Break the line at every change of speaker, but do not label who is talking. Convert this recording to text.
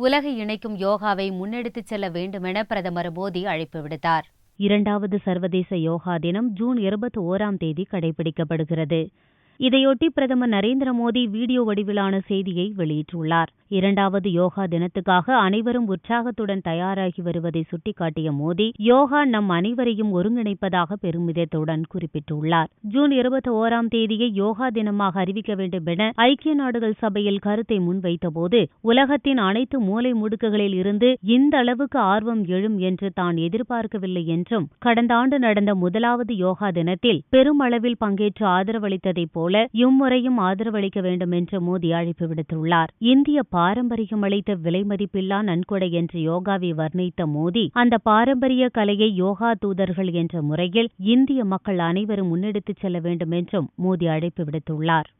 உலகை இணைக்கும் யோகாவை முன்னெடுத்துச் செல்ல வேண்டுமென பிரதமர் மோடி அழைப்பு விடுத்தார்.
2வது சர்வதேச யோகா தினம் ஜூன் 21ஆம் தேதி கடைபிடிக்கப்படுகிறது. இதையொட்டி பிரதமர் நரேந்திர மோடி வீடியோ வடிவிலான செய்தியை வெளியிட்டுள்ளார். 2வது யோகா தினத்துக்காக அனைவரும் உற்சாகத்துடன் தயாராகி வருவதை சுட்டிக்காட்டிய மோடி, யோகா நம் அனைவரையும் ஒருங்கிணைப்பதாக பெருமிதத்துடன் குறிப்பிட்டுள்ளார். ஜூன் 21ஆம் தேதியை யோகா தினமாக அறிவிக்க வேண்டும் என ஐக்கிய நாடுகள் சபையில் கருத்தை முன்வைத்தபோது, உலகத்தின் அனைத்து மூலை முடுக்குகளில் இருந்து இந்த அளவுக்கு ஆர்வம் எழும் என்று தான் எதிர்பார்க்கவில்லை என்றும், கடந்த ஆண்டு நடந்த முதலாவது யோகா தினத்தில் பெருமளவில் பங்கேற்று ஆதரவளித்ததைப் போல இம்முறையும் ஆதரவளிக்க வேண்டும் என்று மோடி அழைப்பு விடுத்துள்ளார். இந்திய பாரம்பரியம் அளித்த விலைமதிப்பில்லா நன்கொடை என்று யோகாவை வர்ணித்த மோடி, அந்த பாரம்பரிய கலையை யோகா தூதர்கள் என்ற முறையில் இந்திய மக்கள் அனைவரும் முன்னெடுத்துச் செல்ல வேண்டும் என்றும் மோடி அழைப்பு விடுத்துள்ளார்.